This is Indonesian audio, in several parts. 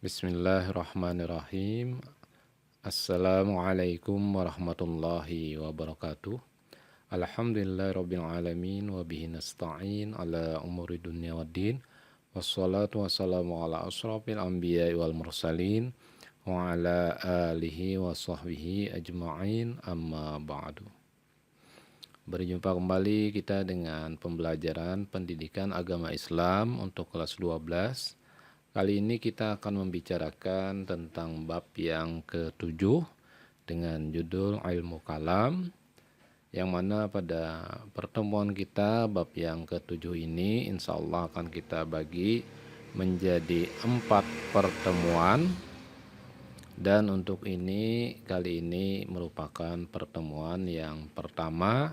Bismillahirrahmanirrahim. Assalamualaikum warahmatullahi wabarakatuh. Alhamdulillahirabbil alamin wa bihi nasta'in ala umuri dunya waddin. Wassalatu wassalamu ala asrofil anbiya'i wal mursalin wa ala alihi wa sahbihi ajma'in, amma ba'du. Berjumpa kembali kita dengan pembelajaran pendidikan agama Islam untuk kelas 12. Kali ini kita akan membicarakan tentang bab yang ke-7 dengan judul ilmu kalam, yang mana pada pertemuan kita bab yang ke-7 ini insya Allah akan kita bagi menjadi 4 pertemuan. Dan untuk ini, kali ini merupakan pertemuan yang pertama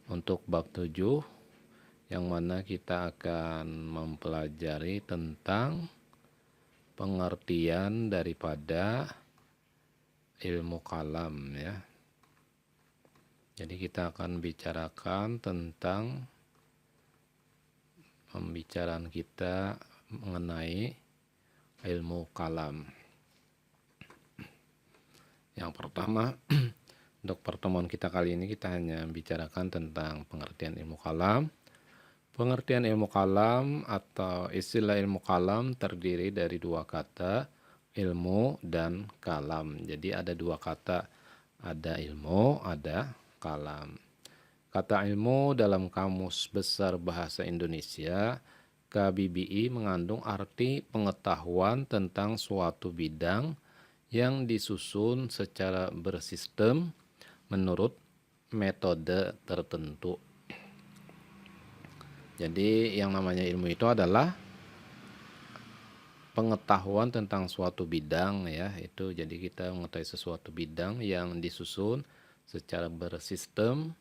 untuk bab 7, yang mana kita akan mempelajari tentang pengertian daripada ilmu kalam ya. Jadi kita akan bicarakan tentang pembicaraan kita mengenai ilmu kalam. Yang pertama, untuk pertemuan kita kali ini kita hanya bicarakan tentang pengertian ilmu kalam. Pengertian ilmu kalam atau istilah ilmu kalam terdiri dari dua kata, ilmu dan kalam. Jadi ada dua kata, ada ilmu, ada kalam. Kata ilmu dalam Kamus Besar Bahasa Indonesia KBBI mengandung arti pengetahuan tentang suatu bidang yang disusun secara bersistem menurut metode tertentu. Jadi yang namanya ilmu itu adalah pengetahuan tentang suatu bidang ya, itu jadi kita mengetahui sesuatu bidang yang disusun secara bersistem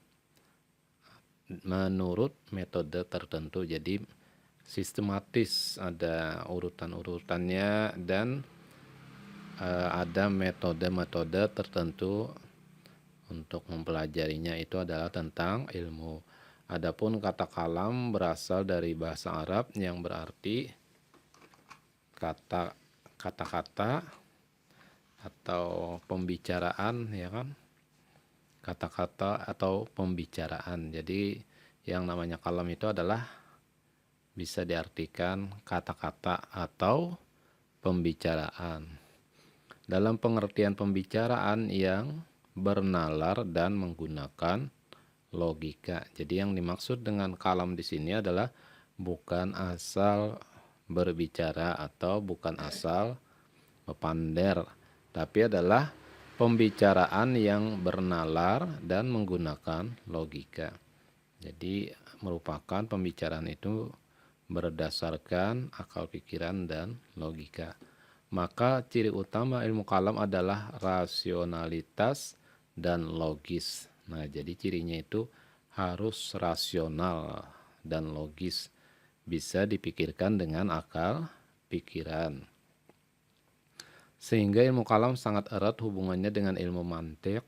menurut metode tertentu. Jadi sistematis, ada urutan-urutannya dan ada metode-metode tertentu untuk mempelajarinya. Itu adalah tentang ilmu. Adapun kata kalam berasal dari bahasa Arab yang berarti kata-kata atau pembicaraan ya kan. Kata-kata atau pembicaraan. Jadi yang namanya kalam itu adalah bisa diartikan kata-kata atau pembicaraan. Dalam pengertian pembicaraan yang bernalar dan menggunakan logika. Jadi yang dimaksud dengan kalam di sini adalah bukan asal berbicara atau bukan asal bepander, tapi adalah pembicaraan yang bernalar dan menggunakan logika. Jadi merupakan pembicaraan itu berdasarkan akal pikiran dan logika. Maka ciri utama ilmu kalam adalah rasionalitas dan logis. Nah, jadi cirinya itu harus rasional dan logis, bisa dipikirkan dengan akal pikiran. Sehingga ilmu kalam sangat erat hubungannya dengan ilmu mantik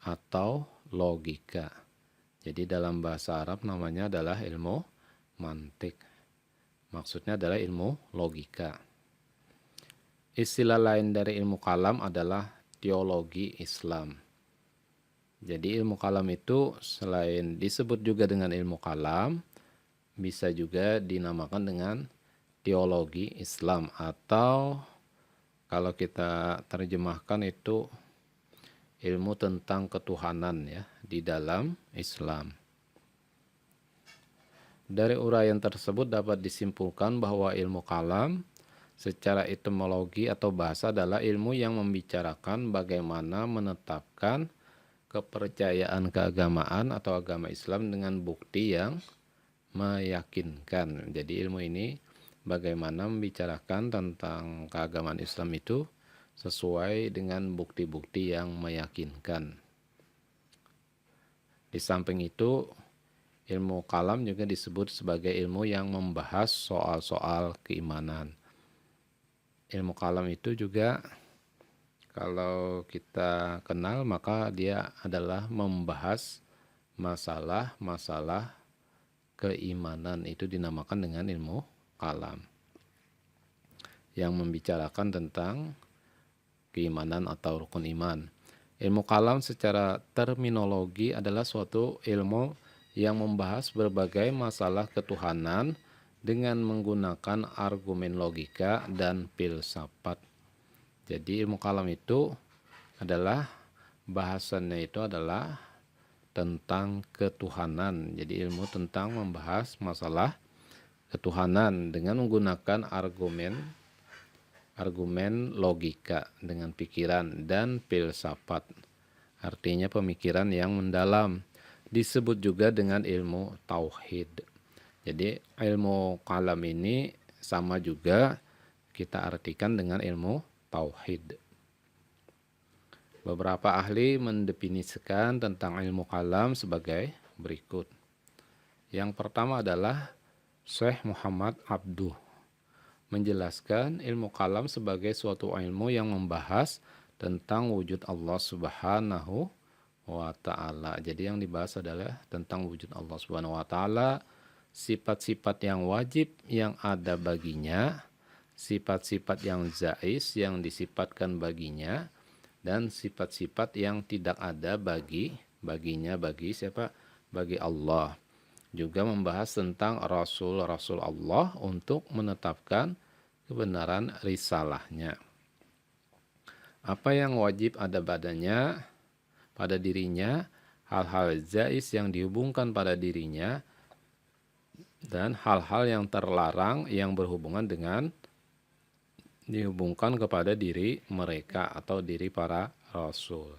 atau logika. Jadi dalam bahasa Arab namanya adalah ilmu mantik. Maksudnya adalah ilmu logika. Istilah lain dari ilmu kalam adalah teologi Islam. Jadi ilmu kalam itu selain disebut juga dengan ilmu kalam, bisa juga dinamakan dengan teologi Islam, atau kalau kita terjemahkan itu ilmu tentang ketuhanan ya di dalam Islam. Dari uraian tersebut dapat disimpulkan bahwa ilmu kalam secara etimologi atau bahasa adalah ilmu yang membicarakan bagaimana menetapkan kepercayaan keagamaan atau agama Islam dengan bukti yang meyakinkan. Jadi ilmu ini bagaimana membicarakan tentang keagamaan Islam itu sesuai dengan bukti-bukti yang meyakinkan. Di samping itu, ilmu kalam juga disebut sebagai ilmu yang membahas soal-soal keimanan. Ilmu kalam itu juga kalau kita kenal maka dia adalah membahas masalah-masalah keimanan, itu dinamakan dengan ilmu kalam. yang membicarakan tentang keimanan atau rukun iman. Ilmu kalam secara terminologi adalah suatu ilmu yang membahas berbagai masalah ketuhanan dengan menggunakan argumen logika dan filsafat. Jadi ilmu kalam itu adalah bahasannya itu adalah tentang ketuhanan. Jadi ilmu tentang membahas masalah ketuhanan dengan menggunakan argumen logika dengan pikiran dan filsafat. Artinya pemikiran yang mendalam. Disebut juga dengan ilmu tauhid. Jadi ilmu kalam ini sama juga kita artikan dengan ilmu tauhid. Beberapa ahli mendefinisikan tentang ilmu kalam sebagai berikut. Yang pertama adalah Syekh Muhammad Abduh menjelaskan ilmu kalam sebagai suatu ilmu yang membahas tentang wujud Allah Subhanahu wa Ta'ala. Jadi yang dibahas adalah tentang wujud Allah Subhanahu wa Ta'ala, sifat-sifat yang wajib yang ada baginya, sifat-sifat yang jaiz yang disifatkan baginya, dan sifat-sifat yang tidak ada baginya bagi siapa? Bagi Allah. Juga membahas tentang Rasul-Rasul Allah untuk menetapkan kebenaran risalahnya. Apa yang wajib ada pada dirinya, hal-hal jaiz yang dihubungkan pada dirinya, dan hal-hal yang terlarang yang berhubungan dengan dihubungkan kepada diri mereka atau diri para rasul.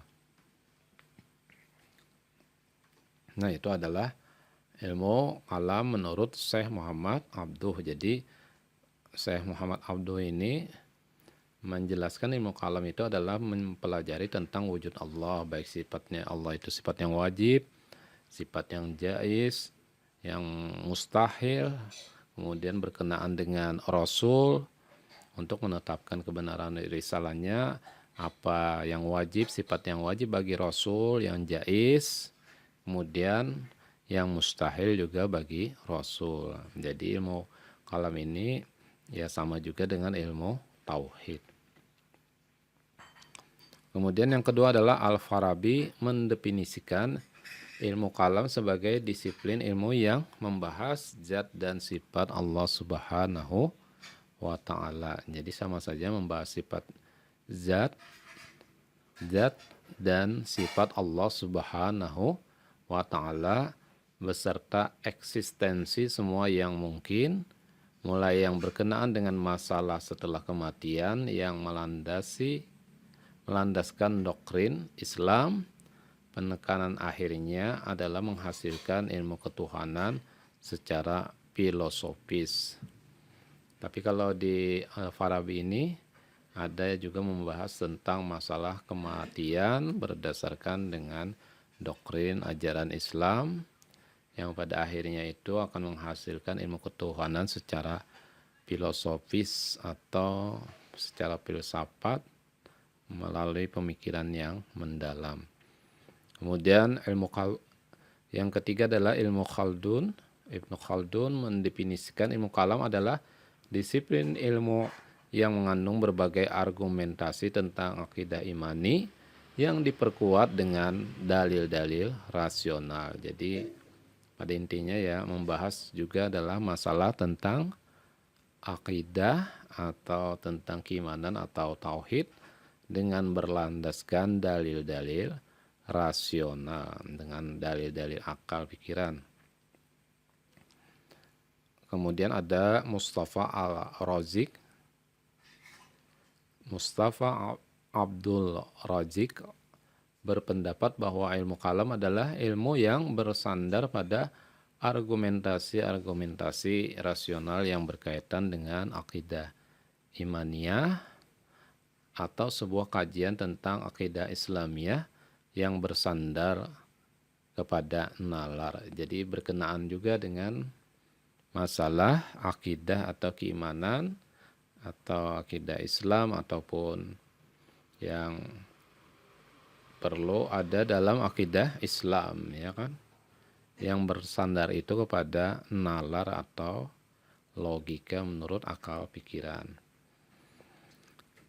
Nah, itu adalah ilmu kalam menurut Syekh Muhammad Abduh. Jadi Syekh Muhammad Abduh ini menjelaskan ilmu kalam itu adalah mempelajari tentang wujud Allah, baik sifatnya Allah itu sifat yang wajib, sifat yang jaiz, yang mustahil, kemudian berkenaan dengan Rasul, untuk menetapkan kebenaran risalahnya, apa yang wajib, sifat yang wajib bagi Rasul, yang jaiz, kemudian yang mustahil juga bagi Rasul. Jadi ilmu kalam ini ya sama juga dengan ilmu tauhid. Kemudian yang kedua adalah Al-Farabi mendefinisikan ilmu kalam sebagai disiplin ilmu yang membahas zat dan sifat Allah Subhanahu wa Ta'ala. Jadi sama saja membahas sifat zat dan sifat Allah Subhanahu wa Ta'ala beserta eksistensi semua yang mungkin, mulai yang berkenaan dengan masalah setelah kematian yang melandaskan doktrin Islam. Penekanan akhirnya adalah menghasilkan ilmu ketuhanan secara filosofis. Tapi kalau di Al-Farabi ini ada juga membahas tentang masalah kematian berdasarkan dengan doktrin ajaran Islam yang pada akhirnya itu akan menghasilkan ilmu ketuhanan secara filosofis atau secara filsafat melalui pemikiran yang mendalam. Kemudian yang ketiga adalah ilmu Khaldun. Ibnu Khaldun mendefinisikan ilmu kalam adalah disiplin ilmu yang mengandung berbagai argumentasi tentang akidah imani yang diperkuat dengan dalil-dalil rasional. Jadi pada intinya ya membahas juga adalah masalah tentang akidah atau tentang keimanan atau tauhid dengan berlandaskan dalil-dalil rasional, dengan dalil-dalil akal pikiran. Kemudian ada Mustafa Abdul Razik berpendapat bahwa ilmu kalam adalah ilmu yang bersandar pada argumentasi rasional yang berkaitan dengan akidah imaniyah atau sebuah kajian tentang akidah Islamiyah yang bersandar kepada nalar. Jadi berkenaan juga dengan masalah akidah atau keimanan atau akidah Islam ataupun yang perlu ada dalam akidah Islam, ya kan, yang bersandar itu kepada nalar atau logika menurut akal pikiran.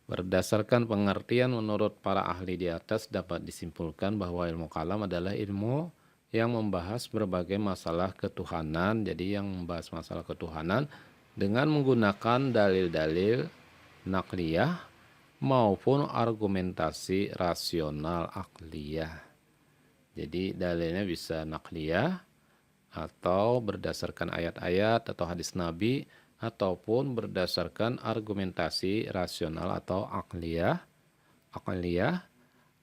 Berdasarkan pengertian menurut para ahli di atas dapat disimpulkan bahwa ilmu kalam adalah ilmu yang membahas berbagai masalah ketuhanan. Jadi yang membahas masalah ketuhanan dengan menggunakan dalil-dalil nakliyah maupun argumentasi rasional akliyah. Jadi dalilnya bisa nakliyah atau berdasarkan ayat-ayat atau hadis Nabi ataupun berdasarkan argumentasi rasional atau akliyah,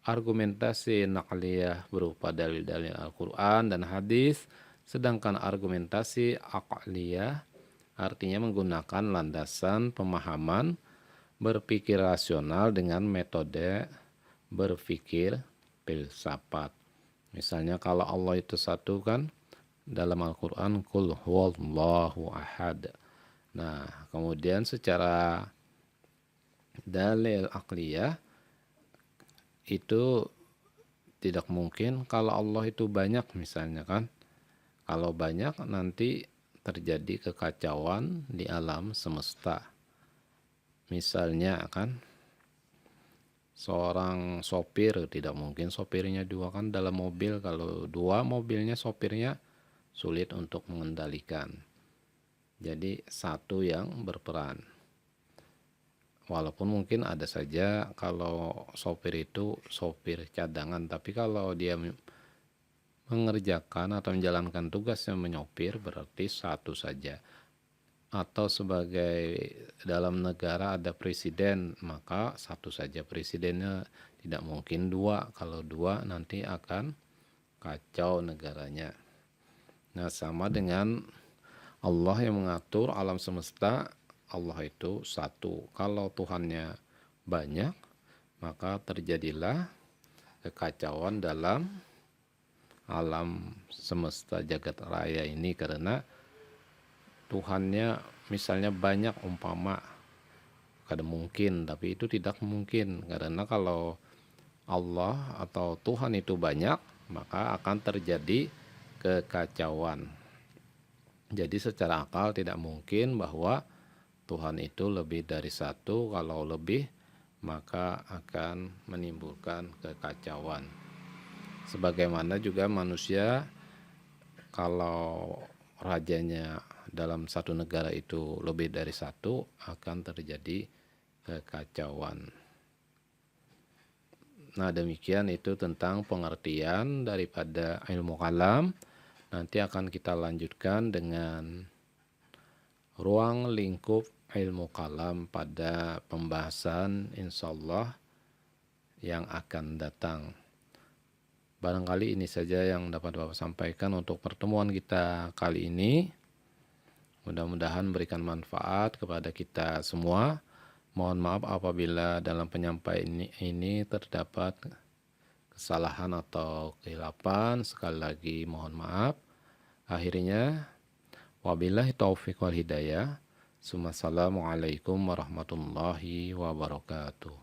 argumentasi nakliyah berupa dalil-dalil Al-Quran dan hadis, sedangkan argumentasi akliyah artinya menggunakan landasan pemahaman berpikir rasional dengan metode berpikir filsafat. Misalnya kalau Allah itu satu kan, dalam Al-Quran Qul huwallahu ahad. Nah, kemudian secara dalil akliyah itu tidak mungkin kalau Allah itu banyak misalnya kan. Kalau banyak nanti terjadi kekacauan di alam semesta. Misalnya kan seorang sopir, tidak mungkin sopirnya dua kan dalam mobil. Kalau dua mobilnya sopirnya sulit untuk mengendalikan. Jadi satu yang berperan. Walaupun mungkin ada saja kalau sopir itu sopir cadangan, tapi kalau dia mengerjakan atau menjalankan tugasnya menyopir berarti satu saja. Atau sebagai dalam negara ada presiden, maka satu saja presidennya, tidak mungkin dua. Kalau dua nanti akan kacau negaranya. Nah, sama dengan Allah yang mengatur alam semesta, Allah itu satu. Kalau Tuhannya banyak, maka terjadilah kekacauan dalam alam semesta jagat raya ini karena Tuhannya misalnya banyak umpama, kadang mungkin, tapi itu tidak mungkin karena kalau Allah atau Tuhan itu banyak, maka akan terjadi kekacauan. Jadi secara akal tidak mungkin bahwa Tuhan itu lebih dari satu. Kalau lebih maka akan menimbulkan kekacauan. Sebagaimana juga manusia, kalau rajanya dalam satu negara itu lebih dari satu, akan terjadi kekacauan. Nah, demikian itu tentang pengertian daripada ilmu kalam. Nanti akan kita lanjutkan dengan ruang lingkup ilmu kalam pada pembahasan insyaallah yang akan datang. Barangkali ini saja yang dapat Bapak sampaikan untuk pertemuan kita kali ini. Mudah-mudahan memberikan manfaat kepada kita semua. Mohon maaf apabila dalam penyampaian ini terdapat kesalahan atau kehilapan. Sekali lagi mohon maaf. Akhirnya, wabillahi taufiq wal hidayah. Assalamualaikum warahmatullahi wabarakatuh.